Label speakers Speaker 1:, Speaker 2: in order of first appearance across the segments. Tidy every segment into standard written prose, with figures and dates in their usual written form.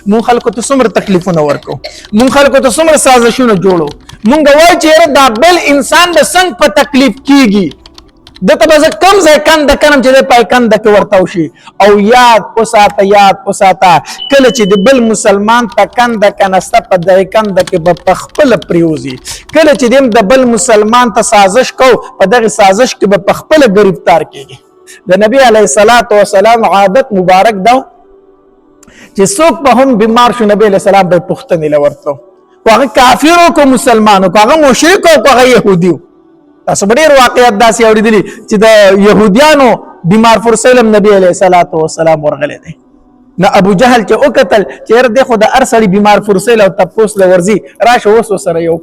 Speaker 1: مون خلکو ته څومره تکلیفونه ورکو، مون خلکو ته څومره سازشونه جوړو، مونږ وایو چې دا بل انسان د څنګه په تکلیف کیږي دته به کم ځای کند کنم چې د پای کند کې ورته وشي. او یاد وساته کله چې د بل مسلمان ته کند کنسته په دای کند کې به پخپل پریوزي، کله چې د بل مسلمان ته سازش کو په دغه سازش کې به پخپل گرفتار کیږي. د نبی علیه الصلاۃ والسلام عادت مبارک دا چې څوک په هم بیمار شو نبی علیه السلام به پوښتنه لورته، هغه کافرو کو مسلمانو کو هغه مشرک او هغه يهوديو. تاسو ډېر واقعیت داسې اورېدلي چې د يهوديانو بیمار فرسلم نبی علیه الصلاۃ والسلام ورغلی دی. نه ابو جهل چې او قتل چې د خو د ارسړي بیمار فرسل او تپوس لورځي راشه وسو سره یو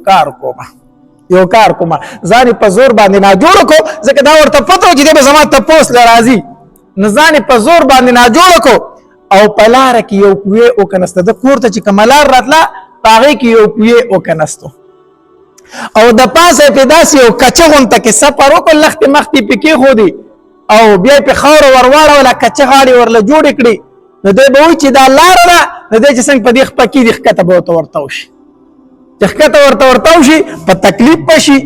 Speaker 1: کار کومه ځان په زور باندې نه جوړ کو، ځکه دا ورته پته و چې د زما تپوس لراځي نه ځان په زور باندې نه جوړ کو. او پلار کې یو کوی او کنسته د کور ته چې کملار راتله پاغه کې یو کوی او کنستو او د پاسه په داسې یو کچه غونته کې سفر وکړ لخت مختی پکې خو دی او بیا په خاور ورواړه ولا کچه غاړي ورله جوړ کړي نو دوی به وي چې دا لار نه د دې چې څنګه په دې خپکی د ښکته به ورته وشي چې ښکته ورته وشي په تکلیف پشي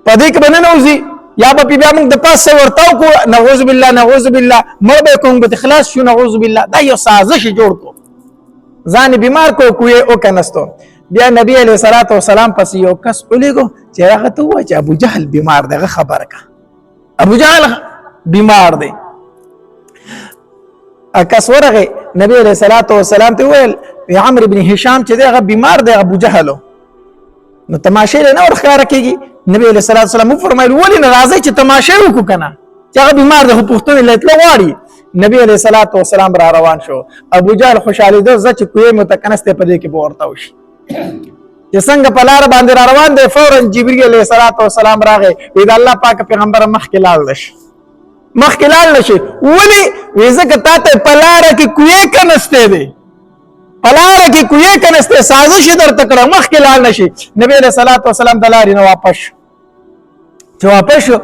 Speaker 1: په دې کې باندې نوځي یا به بیا موږ د پاسه ورته کو نعوذ بالله مړ به کوم به خلاص شو نعوذ بالله. دا یو سازش جوړ کو ځان بیمار کو کوی او کنستو. بیا نبی علیہ الصلوۃ والسلام پس یو کس ولېګو چې هغه ته و چې ابو جهل بیمار دی، خبره کا ابو جهل بیمار دی. کس ورغه نبی علیہ الصلوۃ والسلام ته ویل عمرو بن هشام چې هغه بیمار دی ابو جهل نو تماشې نه ورخاره کیږي. نبی علیہ الصلوۃ والسلام فرمایل ولې ناراضي چې تماشې وکړو کنه چې هغه بیمار دی، خو پښتون لټل غواړي. نبی علیہ الصلوۃ والسلام را روان شو، ابو جهل خوشاله ده چې کوی متکنسته په دې کې ورته وشي چې څنګه په لار باندې را روان دی فورا جبرئیل علیه السلام راغی وی د الله پاک پیغمبر مخکې لاړ نشي ولې وی ځکه تاته په لار کې کوی کنسته دی سازش درته کړه مخکې لاړ نشي. نبی علیه السلام د لارې نه واپس شو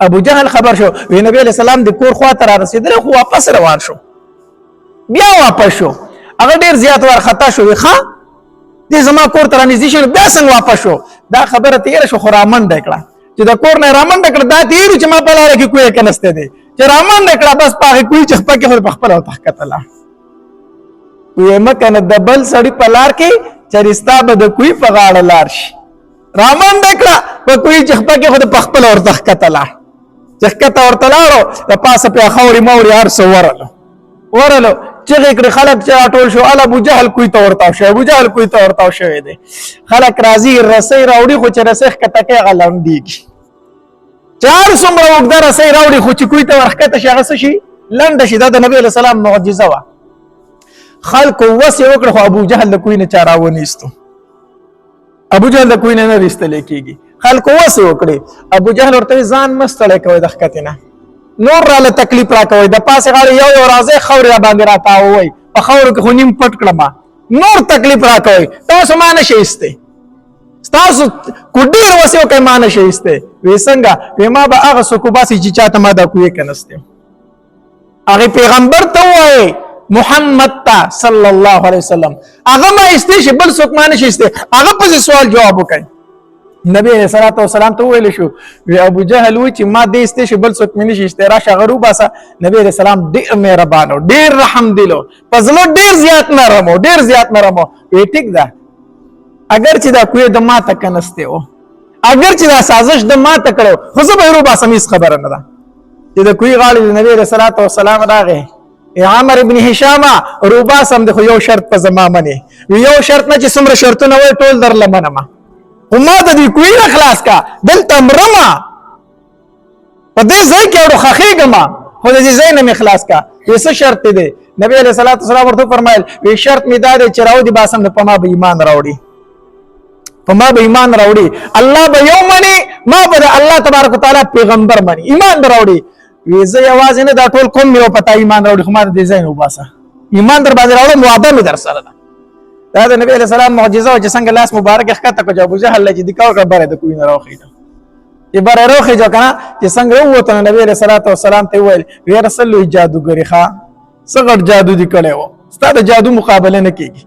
Speaker 1: ابو جهل خبر شو وی نبی علیه السلام د کور خواته را رسیدل خو واپس روان شو بیا واپس شو هغه ډیر زیات ورخطا شو ښه دې زما کور ته رانږدې شو بیا څنګه واپس شو. دا خبره تیره شو خو رامنډه کړه چې د کور نه رامنډه کړه دا تیر چې ما په لاره کې کوی کنسته دی چې رامنډه کړه بس پاغه کوی چې پکې خو په خپل او تحقیقله وی مکنه د بل سړی په لار کې چرستا به د کوی په غاړه لار شي رامنډه کړه په کوی چې پکې خو په خپل او تحقیقله چې کته ورته لاړو د پاسه په خوري موري هر څو ورلو چې کړي خلک چې ټول شو ابو جهل کوی ته ورتاو شوی دی خلک راضي رسۍ راوړي خو چې رسۍ کته کې غلندېږي چار څومره وګدا رسۍ راوړي خو چې کوی ته ورخته شي هغه شي لنډ شي. دا د نبی علیہ السلام معجزه وا خلکو وسه وکړه خو ابو جهل د کوی نه چاراونیستو ابو جهل د کوی نه رښتل کېږي خلکو وسه وکړي ابو جهل ورته ځان مستړی کوي د ښکته نه نور را له تکلیف را کوي د پاسه غاړي یو راځي خوري را باندې راتاوي په خورو کې خونیم پټ کړم نور تکلیف را کوي تاسو ما نه شئسته تاسو کوډیر وسو کې ما نه شئسته وې څنګه وې ما به هغه سکو باسي چې چاته ما دا کوی کنسته هغه پیغمبر ته وای محمد تا صلی الله علیه وسلم هغه ما استې بل څوک ما نه شئسته هغه په سوال جواب وکړي. نبی علیہ الصلوۃ والسلام ته ویل شو وی ابو جهل و چې ما دې استې بل څوک مې نشي استراشه غرو باسه. نبی علیہ السلام ډیر مهربان او ډیر رحم دلو پزلو ډیر زیات نرمو وی ټیک ده اگر چې دا کوی د ما تک نسته او اگر چې دا سازش د ما تک کړو خو زه به رو باسه مې خبره نه ده چې د کوی غاړي نبی علیہ الصلوۃ والسلام راغی عمرو بن هشام روبا سم د یو شرط په زمامه یو شرط نه چې څومره شرطونه وای ټول در لمنه وما د دې کوی نه خلاص کا دلته مرما په دې ځای کې اورو خخېګما خو دې ځای نه خلاص کا څه شرط دی. نبی علیہ الصلوۃ والسلام ورته فرمایل وی شرط می دا دی چې راو دی باسم په ما به ایمان راوړي الله به یو منی ما به الله تبارک وتعالى پیغمبر منی ایمان راوړي وی زه یوازې نه دا ټول کوم یو پتا ایمان راوړي خو ما دې ځای نه وباسه ایمان در باندې راوړم وعده می در سره ده. دا د نبی علیہ السلام معجزه او چې څنګه لاس مبارک ښکته کو ابو جهل چې د کاو خبره د کوی نه راوخی چې بره راوخی جو کنه چې څنګه وته نبی علیہ الصلوۃ والسلام ته ویل وی رسول الله جادوګری ښا څنګه جادو دی کړو ستا د جادو مقابله نه کیږي.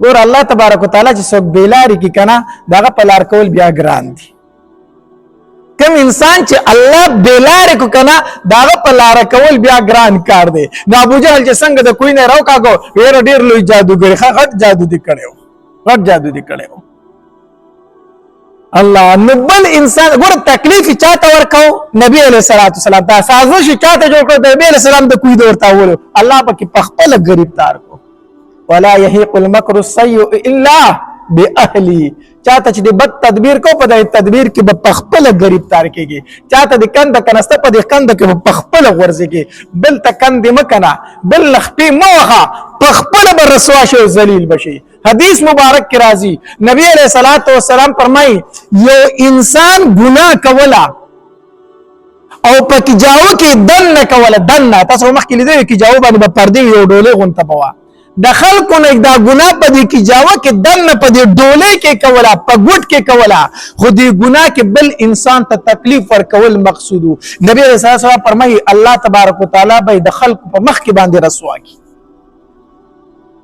Speaker 1: ګور الله تبارک وتعالى چې څوک بیلاری کی کنه دغه په لار کول بیا ګران دي. کوم انسان چې الله بیلاری کو کنه دغه په لار کول بیا ګران کار دی. د ابو جهل چې څنګه د کوی نه راو کاګو ډیر ډیر لوی جادوګر غټ جادو دی کړو غټ جادو دی کړو. الله نبل انسان ګور تکلیف چاته ورکاو نبی علیہ الصلوۃ والسلام دا سازش چاته جوړ کړ نبی علیہ السلام د کوی دورتا ول الله پکې پخپل غریب تار کو ولا يحيق المكر السيء الا باهله. چاته چې د بد تدبیر کو په د تدبیر کې په پخپل غریب تار کېږي. چاته د کند کنسته په د کند کې په پخپل ورځي بل تکند مکنه بل لخپې موخه پخپل بر رسوا شو ذلیل بشي. حدیث مبارک کی راضی نبی علیہ الصلوۃ والسلام فرمای یو انسان گناہ کولا او پکې جاو کې دن نه کوله دن تاسو مخکې لیدل کې جاو باندې پردې یو ډولې غونته بوا د خلکو نه دا ګناه پدې کې جاو کې دن نه پدې ډولې کې کولا په ګوټ کې کولا خو دې ګناه کې بل انسان ته تکلیف ورکول مقصود. نبی علیہ الصلوۃ والسلام فرمای الله تبارک وتعالى به د خلکو په مخ کې باندې رسوا کی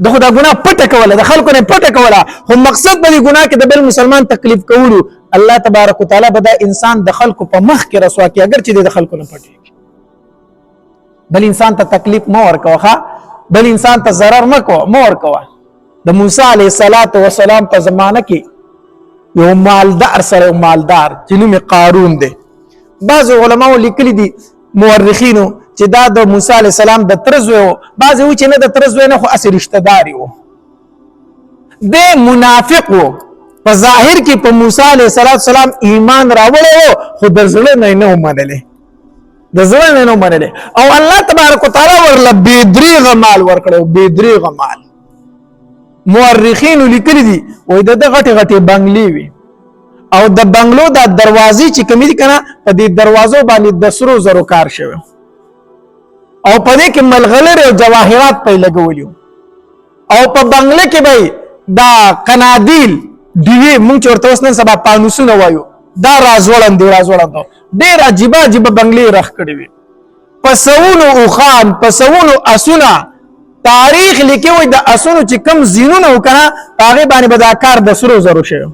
Speaker 1: د خدا ګناه پټه کوله د خلکو نه پټه کوله خو مقصد به د ګناه کې د بل مسلمان تکلیف کولو. الله تبارک وتعالى به دا انسان د خلکو په مخ کې رسوا کی اگر چې د خلکو نه پټيږي. بل انسان ته تکلیف مو ورکوخه بل انسان ته ضرر مو ورکوه. د موسی علیه السلام په زمانه کې یو مالدار سره مالدار چې نوم قارون دی. بعض علماء لیکلي دي مورخینو چې دا د موسی علی السلام د ترزو بعضی و چې نه د ترزو نه خو اصل رشتہ داري وو د منافق وو په ظاهر کې په موسی علی السلام ایمان راوړو خو د زړه نه نه منله د زړه نه نه منله او الله تبارک وتعالى ورله بيدریغ مال ورکړو بيدریغ مال. مورخین لیکلي دي وای د غټي غټي بنگلي وي او د بنگلو د دروازې چې کمی دي کنه په دې دروازو باندې د سرو زرو کار شوی او په دې کې ملغلره او جواهرات په لګولیو او په بنگله کې به دا قنادیل دیوی مونږ چورته اوس نن سبا پانوسونه وایو دا رازوړند ډېر عجیب عجیب بنگلې رخ کړی وي پسونو او خان پسونو اسونه تاریخ لیکي وي د اسونو چې کم زینونه وکړه هغه باندې به دا کار د سرو زرو شوی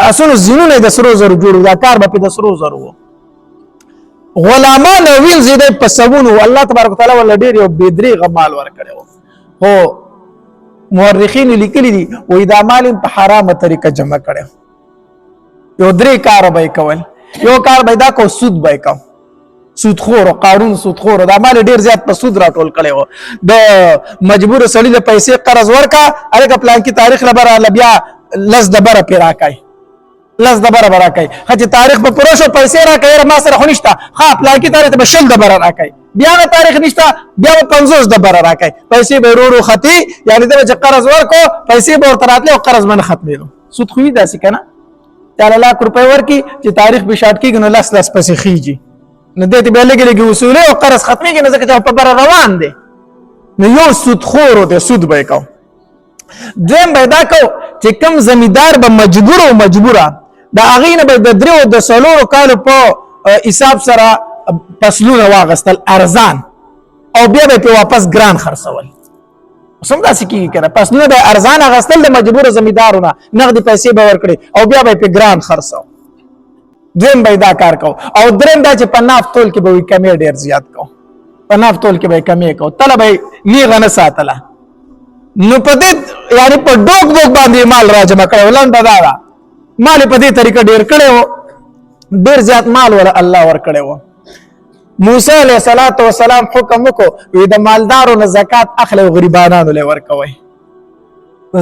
Speaker 1: اسونو زینونه د سرو زرو جوړو دا کار به په د سرو زرو غلامان ویل زیاده پسونو الله تبارک وتعالى ول ډیر یو بيدری غمال ور کړو. هو مورخین لیکلي دي وې دا مال په حرامه طریقه جمع کړو. یو درې کار به کول یو کار به دا کو سود به کو سود خور قارون سود خور دا مال ډیر زیات په سود راټول کړو. د مجبور سړي له پیسې قرض ورکا الګ پلان کی تاریخ لبره لبیا لز دبره پیرا کوي لز دبره برا کوي چې تاریخ په پروشو پیسې را کوي ما سره خنشتا ها پلان کی تاریخ به شل دبره را کوي بیا تاریخ نشتا بیا 50 دبره را کوي پیسې به ورو ختی یعنی د قرض ورکو پیسې به ورته راتله او قرض من ختمېدو سود خو داسې کنه 4 लाख रुपए ورکی چې تاریخ به شاټ کیږي نو لاس پسې خيږي نو دته به لګي اصول او قرض ختميږي نه ځکه چې په بر روان دي نو یو سود خور دی سود به کو دیم پیدا کو چې کم زمیدار به مجبوره دا اغینه به د درو د سلورو کالو په حساب سره فصلونه واغستل ارزان او بیا به واپس ګران خرڅول سم دا سکی کنه فصلونه به ارزان غستل د مجبور زمیدارونه نقد پیسې به ورکړي او بیا به په ګران خرڅو دیم به دا کار کو او دریم دا چې په نافتول کې به کمی ډیر زیات کو په نافتول کې به کمی کو طلب نیغه نه ساتله نو په دې یعنی په ډوک باندې مال راجمه کړو لاندې دا مال په دې طریقه ډیر کړو ډیر زیات مال ور الله ور کړو. موسی علیہ السلام حکم وکړو وی د مالدارو نه زکات اخلي او غریبانو له ور کوي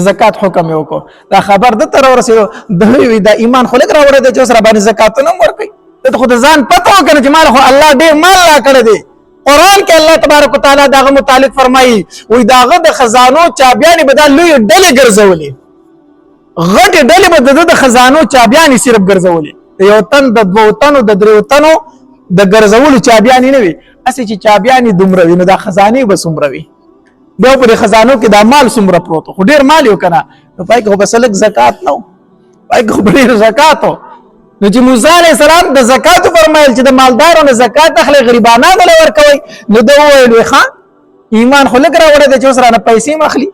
Speaker 1: زکات حکم وکړو دا خبر د تر ورسېو د وی د ایمان خلک راوړل د سره باندې زکات نه ور کوي ته خو ځان پته وکړي چې مال خو الله ډیر مال را کړی دی. قرآن کې الله تبارک وتعالى داغه متعلق فرمایي وی داغه د خزانو چابيانې بدل لوی ډلې ګرځولې غټ ډلې به د خزانو چابيانې صرف ګرځولې یو تن د دوه تنو د درو تنو د ګرځولو چابيانې نه وي اسی چې چابيانې دومره وي نو د خزانه به سمره وي بیا په خزانو کې د مال سمره پروت خو ډیر مال یو کنه نو پای کې بسلک زکات نو پای کې ډیر زکات نو چې موسی علیہ السلام د زکات فرمایل چې د مالدارو نه زکات اخلي غریبانو له ور کوي نو دا ویل خان ایمان خو لږ راوړی دی چې اوس رانه پیسې مخلي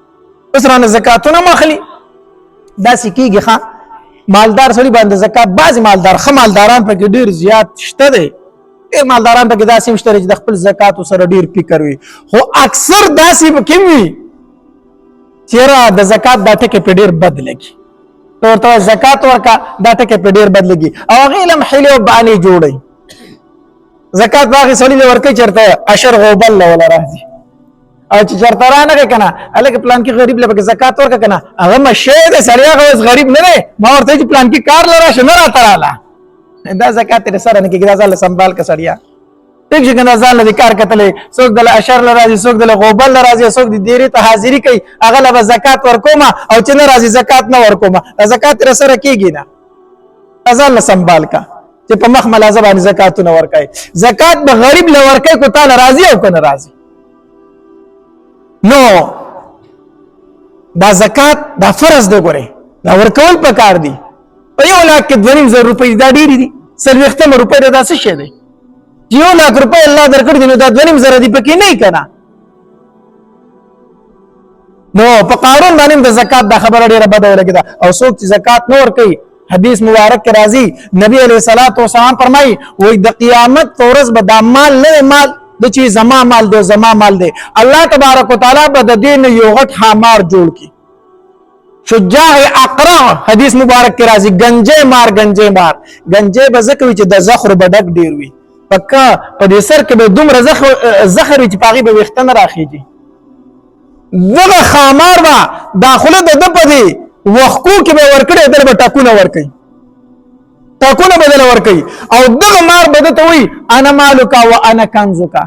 Speaker 1: اوس رانه زکاتونه مخلي داسې کېږي ښه مالدار سړي باندې زکات بعضې مالدار ښه مالداران پکې ډېر زیات شته دی ډېر مالداران پکې داسې هم شته چې د خپل زکاتو سره ډېر فکر وي خو اکثر داسې پکې وي چې یاره د زکات دا ټکې پې ډېر بد لګي ته ورته زکات ورکړه دا ټکې پې ډېر بد لګي او هغې له هم حیلې او بهانې جوړوي زکات به هغې سړي له ورکوي چېرته اشر غوبل له وله راځي او چې چېرته رانغی که نه هلکه پلانکي غریب له پکې زکات ورکړه که نه هغه مشی دی سړی هغه اوس غریب نه دی ما ورته وایي چې پلانکي کار له راشه نه راته راله دا زکات یې سره نه کېږي دا ځان له سنبال که سړیا ټیک شي که نه ځان له دې کار کتلی څوک دله اشر له راځي څوک دله غوبل له راځي څوک د دیرې ته حاضري کوي هغه له به زکات ورکومه او چې نه راځي زکات نه ورکومه دا زکات یې سره کېږي نه ځان له سنبال کا چې په مخ ملازه باندې زکاتونه ورکوي زکات به غریب له ورکوي کو تا له راځي او که نه راځي نو دا زکات دا فرض دی ګورئ دا ورکول پکار دي په 1,02,000 روپۍ دا ډېرې دي 40 روپۍ دا څه شی دی چې 1,00,000 روپۍ الله درکړي دي نو دا 2,500 دي پکې نه که نه نو په قارون باندې د زکات دا خبره ډېره بده ولګېده او څوک چې زکات نه ورکوي حدیث مبارک کې راځي نبی علیه الصلاۃ والسلام فرمایي وایي د قیامت په ورځ به دا مال نه مال د چې زما مال دی زما مال دی الله تبارک وتعالی به د دې نه یو غټ حمار جوړ کړي شجاع اقرع حدیث مبارک کې راځي گنجې مار گنجې به ځکه وي چې د زخر به ډک ډېر وي پکا په دې سر کې به دومره زخر وي چې په هغې به ویښته نه راخېږي دغه خامار به داخله د ده په دې وښکو کې به ورکړی دله به ټاکونه ورکوي ټاکونه به دله ورکوي او دغه مار به ده ته وایي انا مالکه و انا کنزکه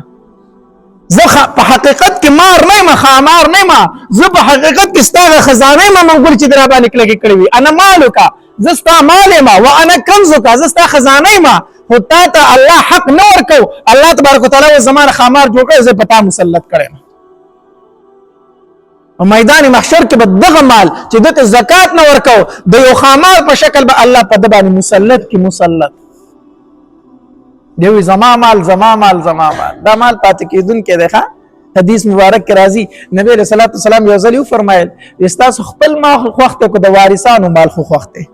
Speaker 1: زه په حقیقت کې مار نه یم خامار نه یم زه په حقیقت کې ستا هغه خزانه یم منګول چې در راباندې کلکې کړې وي انا مالکه زه ستا مال یم و انا کنزکه زه ستا خزانه یم خو تا ته الله حق نه ورکو الله تبارک وتعالی زما نه خامار جوړ کړی زه په تا مسلط کړی یم او میدان محشر کې به دغه مال چې دته زکات نه ورکو د یو خامار په شکل به الله په د باندې مسلط دی زما مال دا مال پاتې کېدونکی دی ښه حدیث مبارک کې راځي نبی علیه الصلاۃ والسلام یو ځل وفرمایل ستاسو خپل مال خوښ دی که د وارثانو مال خوښ دی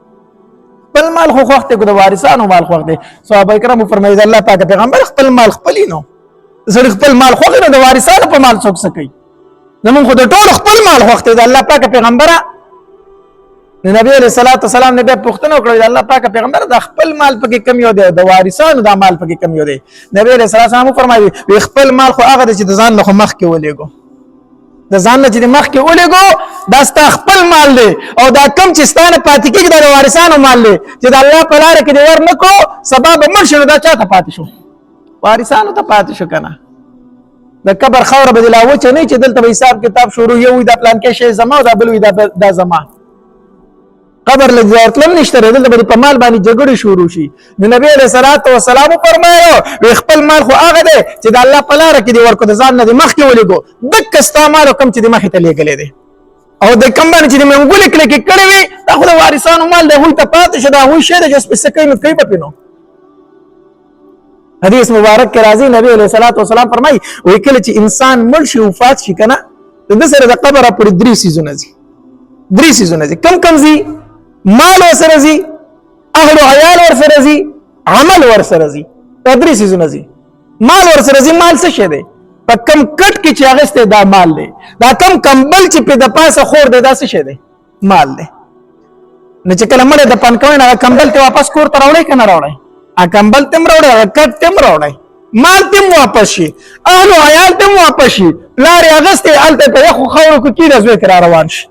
Speaker 1: خپل مال خوښ دی که د وارثانو مال خوښ دی صحابه کرامو فرمایي الله پاک پیغمبر خپل مال خپلې نو سړي خپل مال خوښ نو د وارثانو په مال څوک څه کوي زمونږ خو د ټولو خپل مال خوښ دی د الله پاک پیغمبره د نبی علیه الصلاۃ والسلام نه بیا پوښتنه وکړه د الله پاک پیغمبر د خپل مال پکې کم یو دی د وارثانو دا مال پکې کم یو دی نبی علیه الصلاۃ والسلام فرمایي وی خپل مال خو هغه دی چې د ځان نه خو مخکې ولېږو د ځان نه چې مخکې ولېږو دا ستا خپل مال دی او دا کم چې ستا نه پاتې کېږي دا د وارثانو مال دی چې د الله په لاره کې دې ور نه کړو سبا به مړ شي نو دا چا ته پاتې شو وارثانو ته پاتې شو که نه د قبر خوره به دې لا وچه نه چې دلته به حساب کتاب شروع یو وي دا پلانکې شی زما او دا بل وي دا زما قبر له ځارتلم نشته دلته به په مال باندې جګړې شروع شي نو نبی علیه الصلاۃ والسلام فرمایو خپل مال خو هغه دی چې د الله په لاره کې دې ورکړو د ځان نه دې مخکې ولېږو دکه ستا مال کم چې دې مخې ته لېږلی دی او د کم باندې چې دې منګولې کلکې کړې وي دا خو د وارثانو مال دی هغوی ته پاتې شه د هغوی شی دی چې څه کوي نو کوي به پې نو حدیث مبارک کې راځي نبی علیه الصلاۃ والسلام فرمایي وایي کله چې انسان مړ شي وفات شي که نه د ده سره د قبره پورې 3 څیزونه ځي کم ځي مال ورسره ځي اهل او عیال ورسره ځي عمل ورسره ځي دا 3 څیزونه ځي مال ورسره ځي مال څه شی دی په کم کټ کې چې اخیستی دا مال دی دا کم کمبل چې پې د پاسه خور دی دا څه شی دی مال دی نو چې کله مړی دفن کوئ نو هغه کمبل ته واپس کور ته راوړئ که نه راوړئ کمبل تم راوړئ هغه کټ تم راوړئ مال تم واپس شي اهل او عیال تم واپس شي پلار یې اخیستی هلته په یخو خاورو کې کېږده زوی کې را روان شي